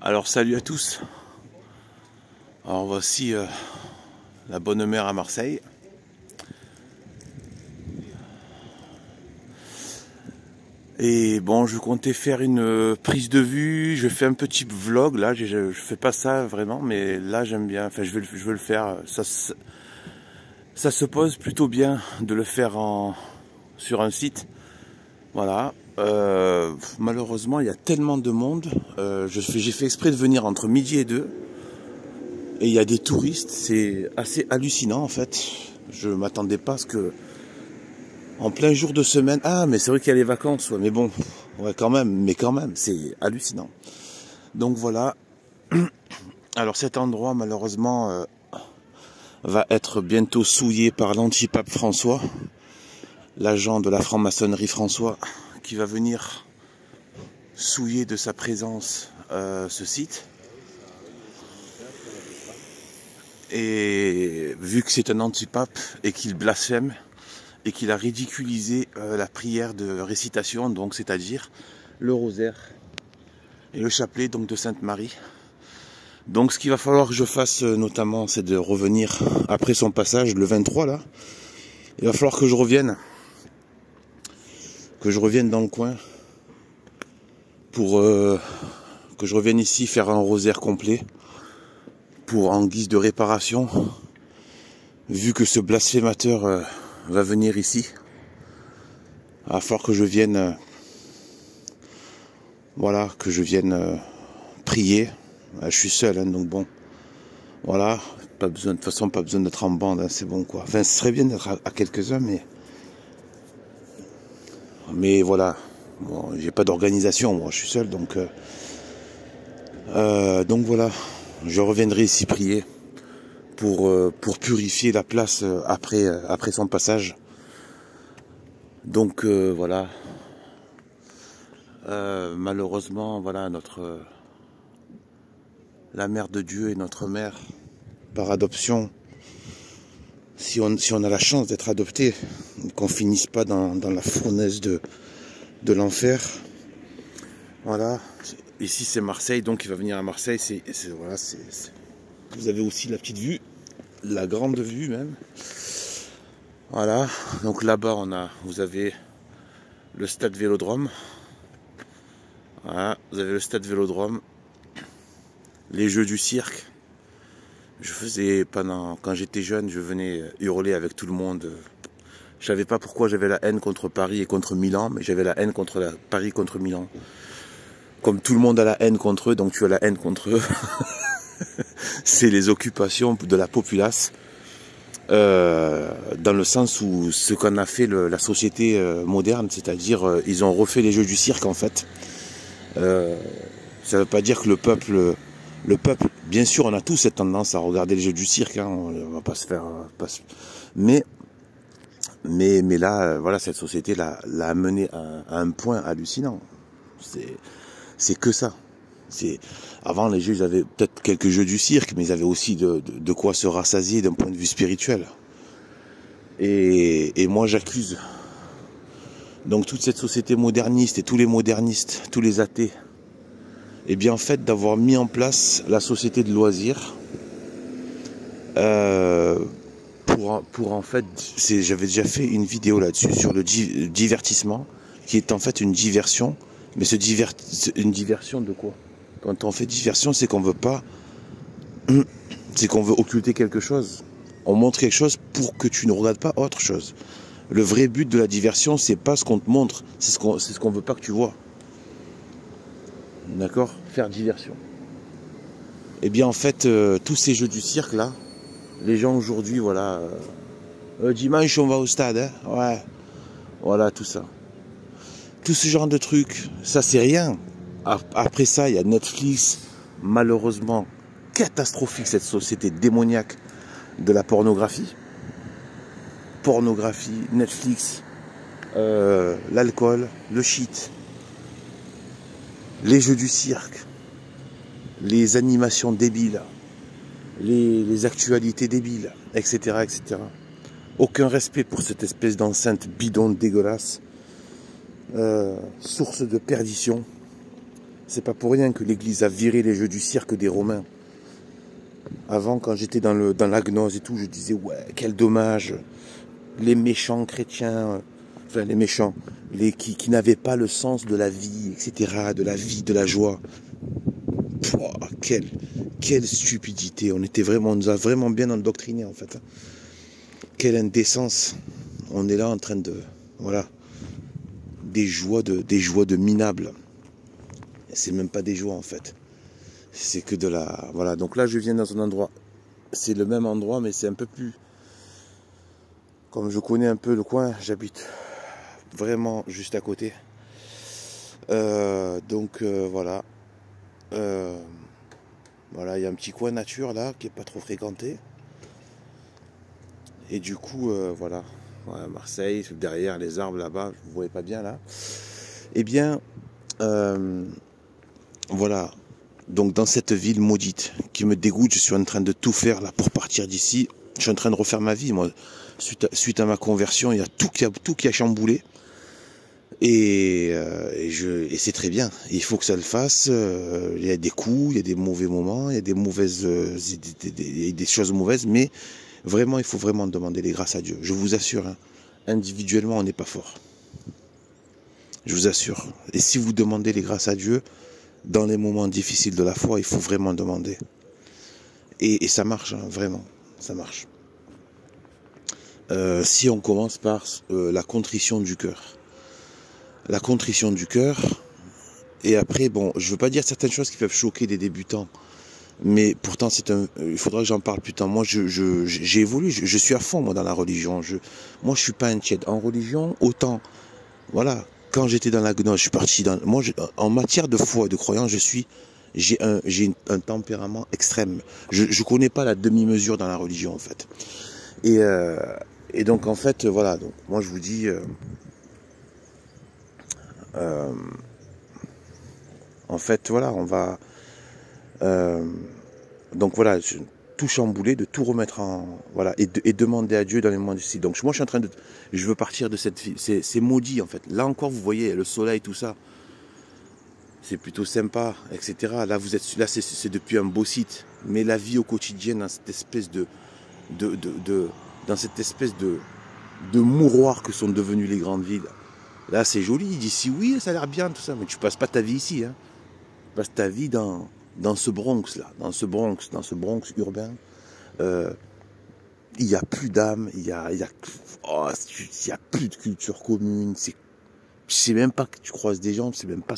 Alors salut à tous. Alors voici la bonne mère à Marseille. Et bon, je comptais faire une prise de vue. Je fais un petit vlog là. Je fais pas ça vraiment, mais là j'aime bien. Enfin, je veux le faire. Ça se pose plutôt bien de le faire sur un site. Voilà. Malheureusement, il y a tellement de monde. J'ai fait exprès de venir entre midi et 2. Et il y a des touristes, c'est assez hallucinant en fait. Je m'attendais pas à ce que, en plein jour de semaine, ah mais c'est vrai qu'il y a les vacances, ouais, mais bon, ouais quand même, c'est hallucinant. Donc voilà. Alors cet endroit malheureusement va être bientôt souillé par l'antipape François, l'agent de la franc-maçonnerie François, qui va venir souiller de sa présence ce site. Et vu que c'est un antipape et qu'il blasphème et qu'il a ridiculisé la prière de récitation, donc c'est-à-dire le rosaire et le chapelet donc de Sainte Marie. Donc ce qu'il va falloir que je fasse notamment, c'est de revenir après son passage le 23 là. Il va falloir que je revienne dans le coin pour que je revienne ici faire un rosaire complet pour en guise de réparation. Vu que ce blasphémateur va venir ici, il va falloir que je vienne, voilà, que je vienne prier. Je suis seul, hein, donc bon, voilà, pas besoin, de toute façon, pas besoin d'être en bande, hein, c'est bon quoi. Enfin, ce serait bien d'être à quelques-uns, mais voilà, bon, j'ai pas d'organisation, moi, je suis seul, donc voilà, je reviendrai ici prier pour purifier la place après son passage. Donc voilà. Malheureusement, voilà, la mère de Dieu est notre mère par adoption. Si on a la chance d'être adopté, qu'on finisse pas dans la fournaise de l'enfer. Voilà. Ici c'est Marseille, donc il va venir à Marseille. Voilà, vous avez aussi la petite vue, la grande vue même. Voilà. Donc là-bas vous avez le stade Vélodrome. Voilà, vous avez le stade Vélodrome, les jeux du cirque. Je faisais quand j'étais jeune, je venais hurler avec tout le monde. Je savais pas pourquoi j'avais la haine contre Paris et contre Milan, mais j'avais la haine contre Paris contre Milan. Comme tout le monde a la haine contre eux, donc tu as la haine contre eux. C'est les occupations de la populace. Dans le sens où ce qu'on a fait la société moderne, c'est-à-dire ils ont refait les jeux du cirque en fait. Ça veut pas dire que le peuple, bien sûr, on a tous cette tendance à regarder les jeux du cirque, hein, on va pas se faire, mais là, voilà, cette société l'a amené à un point hallucinant. C'est que ça. Avant, les jeux, ils avaient peut-être quelques jeux du cirque, mais ils avaient aussi de quoi se rassasier d'un point de vue spirituel. Et moi, j'accuse donc toute cette société moderniste et tous les modernistes, tous les athées, et bien en fait d'avoir mis en place la société de loisirs pour en fait, j'avais déjà fait une vidéo là-dessus sur le divertissement qui est en fait une diversion, mais une diversion de quoi? Quand on fait diversion, c'est qu'on veut pas, c'est qu'on veut occulter quelque chose. On montre quelque chose pour que tu ne regardes pas autre chose. Le vrai but de la diversion, c'est pas ce qu'on te montre, c'est ce qu'on veut pas que tu vois. D'accord? Faire diversion. Et bien en fait, tous ces jeux du cirque là, les gens aujourd'hui, voilà, dimanche on va au stade, hein, ouais, voilà tout ça. Tout ce genre de trucs, ça c'est rien. Après ça, il y a Netflix, malheureusement catastrophique cette société démoniaque de la pornographie. Pornographie, Netflix, l'alcool, le shit, les jeux du cirque, les animations débiles, les actualités débiles, etc., etc. Aucun respect pour cette espèce d'enceinte bidon dégueulasse, source de perdition. C'est pas pour rien que l'Église a viré les jeux du cirque des Romains. Avant, quand j'étais dans la gnose et tout, je disais, ouais, quel dommage. Les méchants chrétiens, enfin les méchants, qui n'avaient pas le sens de la vie, etc., de la vie, de la joie. Pouah, quelle stupidité. On nous a vraiment bien endoctrinés, en fait. Quelle indécence. On est là en train de, voilà, des joies de minables. C'est même pas des joies, en fait. C'est que de la, voilà. Donc là, je viens dans un endroit, c'est le même endroit, mais c'est un peu plus, comme je connais un peu le coin, j'habite vraiment juste à côté. Voilà. Voilà, il y a un petit coin nature là qui est pas trop fréquenté. Et du coup, voilà. Ouais, Marseille, derrière les arbres là-bas, vous voyez pas bien là. Eh bien, voilà. Donc dans cette ville maudite qui me dégoûte, je suis en train de tout faire là pour partir d'ici. Je suis en train de refaire ma vie, moi. Suite à ma conversion, il y a tout qui a chamboulé. Et c'est très bien. Il faut que ça le fasse. Il y a des coups, il y a des mauvais moments, il y a des mauvaises, des choses mauvaises, mais vraiment, il faut vraiment demander les grâces à Dieu. Je vous assure, hein, individuellement, on n'est pas fort. Je vous assure. Et si vous demandez les grâces à Dieu, dans les moments difficiles de la foi, il faut vraiment demander. Et ça marche, hein, vraiment. Ça marche. Si on commence par la contrition du cœur. La contrition du cœur. Et après, bon, je veux pas dire certaines choses qui peuvent choquer des débutants. Mais pourtant, il faudra que j'en parle plus tard. Moi, j'ai évolué. Je suis à fond, moi, dans la religion. Moi, je suis pas un tiède. En religion, autant, voilà. Quand j'étais dans la gnose, je suis parti dans... Moi, en matière de foi et de croyance, j'ai un tempérament extrême. Je connais pas la demi-mesure dans la religion, en fait. Et donc, en fait, voilà. Donc, moi, je vous dis... en fait, voilà, on va... donc voilà, tout chambouler, de tout remettre en... Voilà, et demander à Dieu dans les moments difficiles. Donc moi, je suis en train de... Je veux partir de cette vie. C'est maudit, en fait. Là encore, vous voyez, le soleil, tout ça. C'est plutôt sympa, etc. Là, c'est depuis un beau site. Mais la vie au quotidien, dans cette espèce dans cette espèce de mouroir que sont devenues les grandes villes. Là, c'est joli. D'ici, oui, ça a l'air bien, tout ça. Mais tu passes pas ta vie ici, hein. Tu passes ta vie dans ce Bronx, là. Dans ce Bronx urbain. Il n'y a plus d'âme. Il y a plus de culture commune. Tu sais même pas que tu croises des gens. Tu sais même pas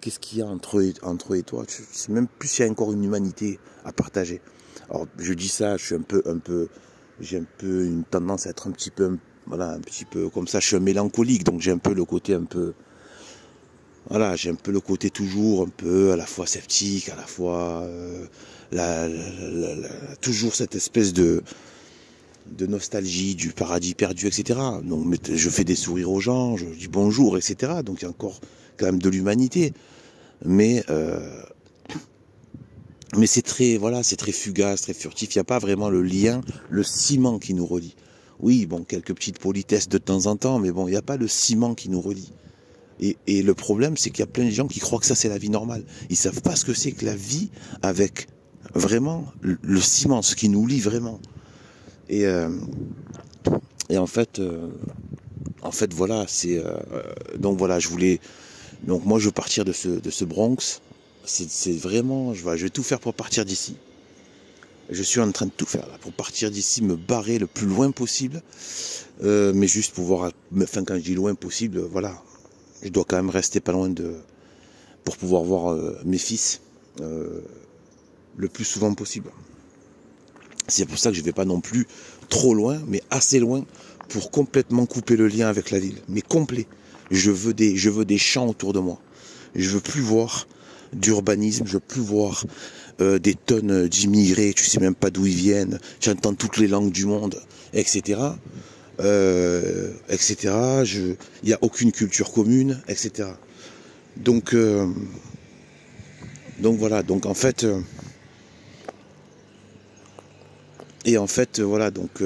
qu'est-ce qu'il y a entre eux et toi. Tu sais même plus s'il y a encore une humanité à partager. Alors, je dis ça, j'ai un peu une tendance à être un petit peu comme ça. Je suis un mélancolique, donc j'ai un peu le côté voilà, j'ai un peu le côté toujours un peu à la fois sceptique, à la fois toujours cette espèce de nostalgie du paradis perdu, etc. Donc je fais des sourires aux gens, je dis bonjour, etc. Donc il y a encore quand même de l'humanité. Mais c'est très fugace, très furtif. Il n'y a pas vraiment le lien, le ciment qui nous relie. Oui, bon, quelques petites politesses de temps en temps, mais bon, il n'y a pas le ciment qui nous relie. Et le problème, c'est qu'il y a plein de gens qui croient que ça, c'est la vie normale. Ils savent pas ce que c'est que la vie avec vraiment le ciment, ce qui nous lie vraiment. Et en fait, voilà, donc voilà, donc moi, je veux partir de ce Bronx. C'est vraiment, je vais tout faire pour partir d'ici. Je suis en train de tout faire là, pour partir d'ici, me barrer le plus loin possible, mais juste pouvoir, enfin quand je dis loin possible, voilà. Je dois quand même rester pas loin pour pouvoir voir mes fils le plus souvent possible. C'est pour ça que je ne vais pas non plus trop loin, mais assez loin pour complètement couper le lien avec la ville. Mais complet. Je veux des champs autour de moi. Je veux plus voir d'urbanisme, je veux plus voir des tonnes d'immigrés, tu sais même pas d'où ils viennent, j'entends toutes les langues du monde, etc. etc. Il n'y a aucune culture commune, etc. Donc voilà, donc en fait, voilà, donc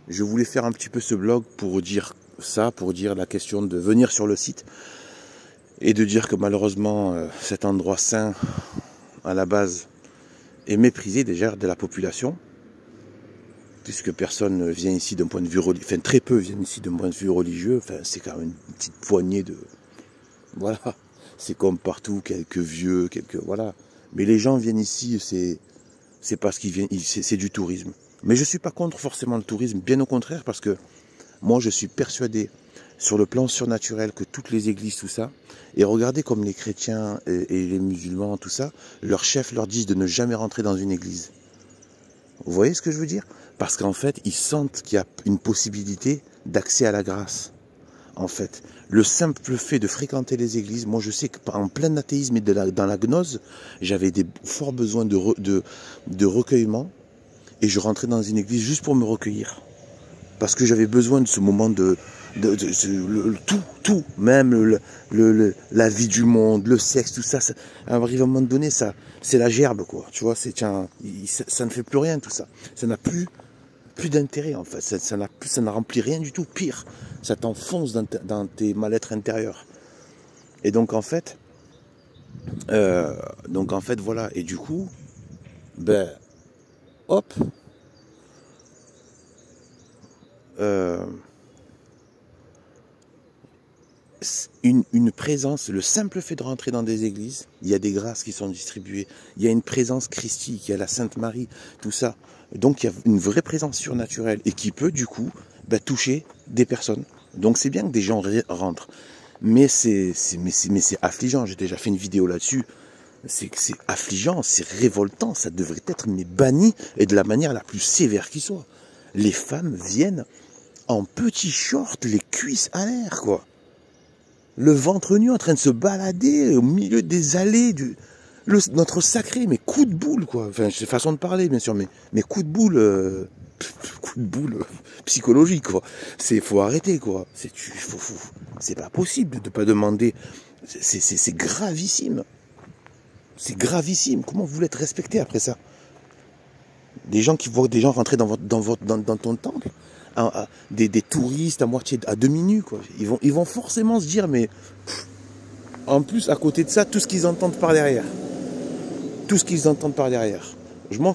je voulais faire un petit peu ce blog pour dire ça, pour dire la question de venir sur le site et de dire que malheureusement cet endroit saint à la base est méprisé déjà de la population, puisque personne ne vient ici d'un point de vue religieux, enfin très peu viennent ici d'un point de vue religieux, enfin c'est quand même une petite poignée de... Voilà, c'est comme partout, quelques vieux, quelques... Voilà. Mais les gens viennent ici, c'est parce qu'ils viennent, c'est du tourisme. Mais je ne suis pas contre forcément le tourisme, bien au contraire, parce que moi je suis persuadé, sur le plan surnaturel, que toutes les églises, tout ça, et regardez comme les chrétiens et les musulmans, tout ça, leurs chefs leur disent de ne jamais rentrer dans une église. Vous voyez ce que je veux dire? Parce qu'en fait, ils sentent qu'il y a une possibilité d'accès à la grâce. En fait, le simple fait de fréquenter les églises, moi je sais qu'en plein athéisme et dans la gnose, j'avais des forts besoins de recueillement, et je rentrais dans une église juste pour me recueillir. Parce que j'avais besoin de ce moment tout, même la vie du monde, le sexe, tout ça, à un moment donné, ça, c'est la gerbe, quoi. Tu vois, ça ne fait plus rien, tout ça. Ça n'a plus d'intérêt, en fait. Ça n'a rempli rien du tout. Pire, ça t'enfonce dans tes mal-être intérieurs. Et donc, en fait, voilà. Et du coup, ben, hop, une présence, le simple fait de rentrer dans des églises, il y a des grâces qui sont distribuées, il y a une présence christique, il y a la Sainte Marie, tout ça. Donc il y a une vraie présence surnaturelle et qui peut du coup toucher des personnes. Donc c'est bien que des gens rentrent, mais c'est affligeant. J'ai déjà fait une vidéo là-dessus. C'est affligeant, c'est révoltant, ça devrait être banni et de la manière la plus sévère qui soit. Les femmes viennent en petits shorts, les cuisses à l'air, quoi. Le ventre nu en train de se balader au milieu des allées notre sacré, mais coup de boule, quoi. Enfin, c'est façon de parler, bien sûr, mais coup de boule, psychologique, quoi. Faut arrêter, quoi. C'est pas possible de pas demander. C'est gravissime. C'est gravissime. Comment vous voulez être respecté après ça? Des gens qui voient des gens rentrer dans ton temple, des touristes à moitié, à demi nus, quoi. Ils vont forcément se dire, mais en plus, à côté de ça, tout ce qu'ils entendent par derrière. Tout ce qu'ils entendent par derrière.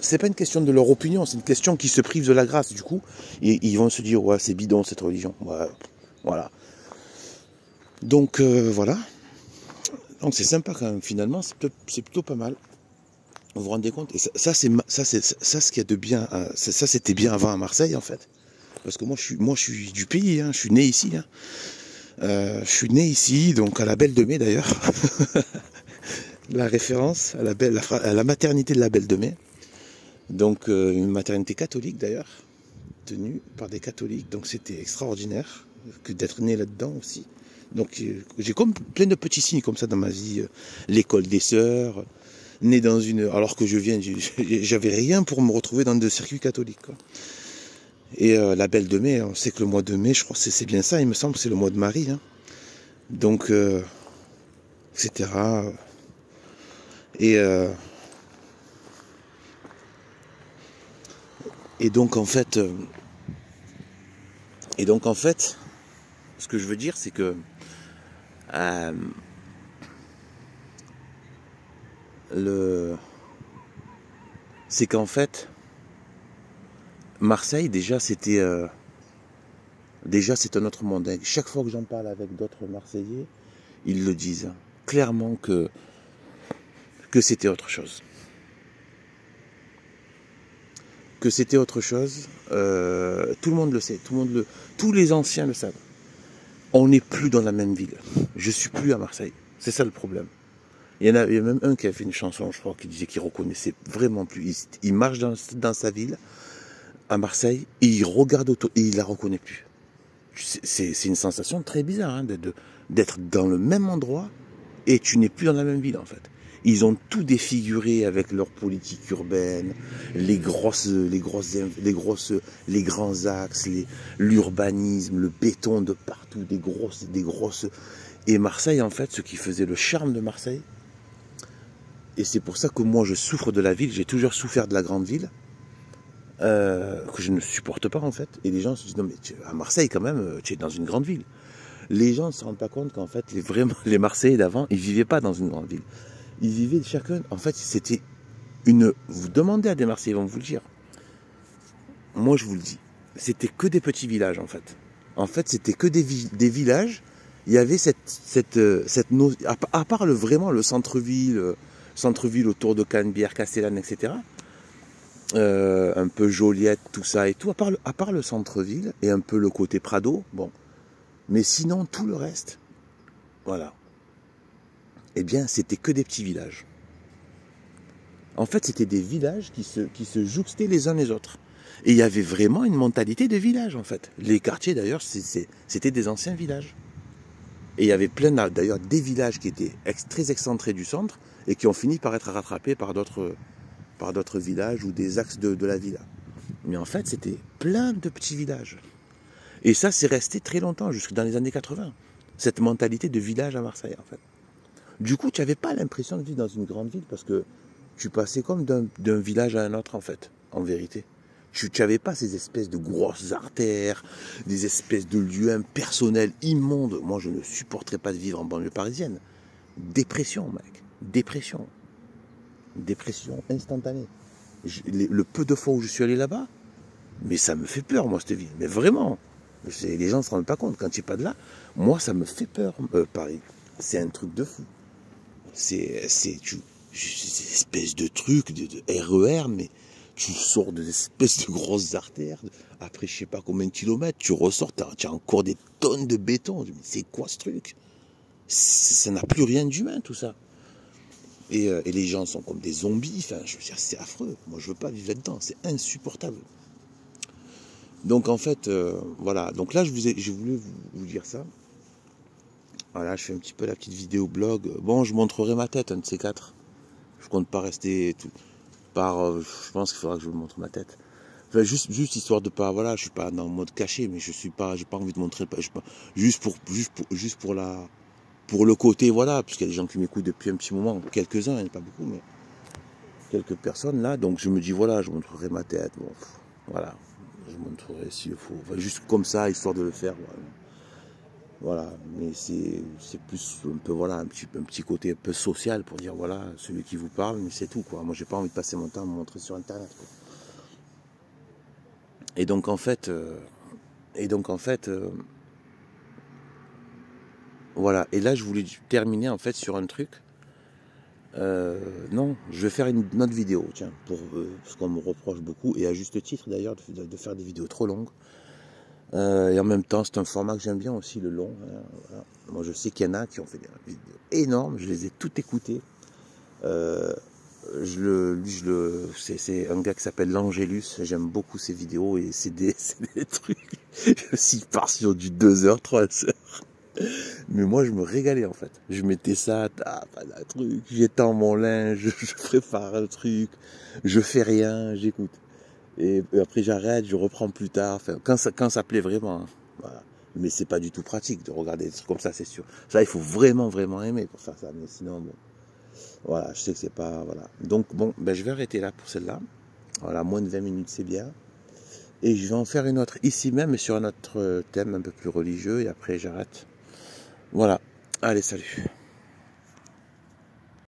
C'est pas une question de leur opinion, c'est une question qui se prive de la grâce, du coup. Et ils vont se dire, ouais, c'est bidon cette religion. Ouais, voilà. Donc, voilà. Donc c'est sympa quand même, finalement, c'est plutôt pas mal. Vous vous rendez compte? Et ça ce qu'il y a de bien, ça c'était bien avant à Marseille, en fait. Parce que moi je suis du pays, hein, je suis né ici. Hein. Je suis né ici, donc à la Belle de Mai d'ailleurs. La référence à la maternité de la Belle de Mai. Donc une maternité catholique d'ailleurs, tenue par des catholiques. Donc c'était extraordinaire que d'être né là-dedans aussi. Donc j'ai comme plein de petits signes comme ça dans ma vie. L'école des sœurs, né dans alors que j'avais rien pour me retrouver dans des circuits catholiques, quoi. Et la Belle de Mai, on sait que le mois de mai, je crois que c'est bien ça, il me semble que c'est le mois de Marie. Hein. Donc, etc. Et donc en fait, ce que je veux dire, c'est que c'est qu'en fait, Marseille, déjà, c'était un autre monde. Chaque fois que j'en parle avec d'autres Marseillais, ils le disent clairement que c'était autre chose. Que c'était autre chose. Tout le monde le sait. Tous les anciens le savent. On n'est plus dans la même ville. Je suis plus à Marseille. C'est ça le problème. Il y a même un qui a fait une chanson, je crois, qui disait qu'il reconnaissait vraiment plus. Il marche dans sa ville, à Marseille, et il regarde autour, et il la reconnaît plus. C'est une sensation très bizarre, hein, d'être dans le même endroit, et tu n'es plus dans la même ville, en fait. Ils ont tout défiguré avec leur politique urbaine, les grands axes, l'urbanisme, le béton de partout, des grosses. Et Marseille, en fait, ce qui faisait le charme de Marseille, et c'est pour ça que moi je souffre de la ville, j'ai toujours souffert de la grande ville, que je ne supporte pas en fait. Et les gens se disent, non mais à Marseille quand même, tu es dans une grande ville. Les gens ne se rendent pas compte qu'en fait, vraiment, les Marseillais d'avant, ils vivaient pas dans une grande ville. Ils vivaient chacun, en fait, c'était une... Vous demandez à des Marseillais, ils vont vous le dire. Moi, je vous le dis. C'était que des petits villages, en fait. En fait, c'était que des villages. Il y avait à part vraiment le centre-ville autour de Canebière, Castellane, etc. Un peu Joliette, tout ça et tout. À part le centre-ville et un peu le côté Prado, bon. Mais sinon, tout le reste, voilà. Eh bien, c'était que des petits villages. En fait, c'était des villages qui se jouxtaient les uns les autres. Et il y avait vraiment une mentalité de village, en fait. Les quartiers, d'ailleurs, c'était des anciens villages. Et il y avait plein, d'ailleurs, des villages qui étaient très excentrés du centre et qui ont fini par être rattrapés par d'autres villages ou des axes de la villa. Mais en fait, c'était plein de petits villages. Et ça, c'est resté très longtemps, jusque dans les années 80. Cette mentalité de village à Marseille, en fait. Du coup, tu n'avais pas l'impression de vivre dans une grande ville parce que tu passais comme d'un village à un autre, en fait, en vérité. Tu n'avais pas ces espèces de grosses artères, des espèces de lieux impersonnels, immondes. Moi, je ne supporterais pas de vivre en banlieue parisienne. Dépression, mec. Dépression. Dépression instantanée. Le peu de fois où je suis allé là-bas, mais ça me fait peur, moi, cette ville. Mais vraiment. Les gens ne se rendent pas compte. Quand tu n'es pas de là, moi, ça me fait peur, Paris. C'est un truc de fou. C'est des espèces de trucs, de RER, mais tu sors des espèces de grosses artères. Après, je sais pas combien de kilomètres, tu ressors, tu as encore des tonnes de béton. C'est quoi ce truc? Ça n'a plus rien d'humain, tout ça. Et les gens sont comme des zombies. Enfin, je veux dire, c'est affreux. Moi, je veux pas vivre là-dedans. C'est insupportable. Donc, en fait, voilà. Donc là, je voulais vous dire ça. Voilà, je fais un petit peu la petite vidéo blog. Bon, je montrerai ma tête, un de ces quatre. Je compte pas rester je pense qu'il faudra que je vous montre ma tête. Enfin, juste histoire de pas, voilà, je suis pas dans le mode caché, mais j'ai pas envie de montrer, juste pour le côté, voilà, puisqu'il y a des gens qui m'écoutent depuis un petit moment, quelques-uns, il n'y en a pas beaucoup, mais quelques personnes là, donc je me dis, voilà, je montrerai ma tête, bon, voilà, je montrerai s'il faut, enfin, juste comme ça, histoire de le faire, voilà, mais c'est plus un peu, voilà, un petit côté un peu social pour dire, voilà, celui qui vous parle, mais c'est tout, quoi. Moi, j'ai pas envie de passer mon temps à me montrer sur Internet, quoi. Et donc, en fait, voilà. Et là, je voulais terminer, en fait, sur un truc. Non, je vais faire une autre vidéo, tiens, parce qu'on me reproche beaucoup, et à juste titre, d'ailleurs, de faire des vidéos trop longues. Et en même temps, c'est un format que j'aime bien aussi, le long. Hein, voilà. Moi, je sais qu'il y en a qui ont fait des vidéos énormes. Je les ai toutes écoutées. C'est un gars qui s'appelle l'Angélus. J'aime beaucoup ses vidéos et c'est des trucs. S'il part sur du 2 heures, 3 heures. Mais moi, je me régalais en fait. Je mettais ça, pas un truc. J'étends mon linge, je prépare un truc. Je fais rien, j'écoute. Et après j'arrête, je reprends plus tard. Enfin, quand ça plaît vraiment. Hein. Voilà. Mais c'est pas du tout pratique de regarder des trucs comme ça, c'est sûr. Ça, il faut vraiment, vraiment aimer pour faire ça. Mais sinon, bon. Voilà, je sais que c'est pas. Voilà. Donc, bon, ben, je vais arrêter là pour celle-là. Voilà, moins de 20 minutes, c'est bien. Et je vais en faire une autre ici même, mais sur un autre thème un peu plus religieux. Et après, j'arrête. Voilà. Allez, salut.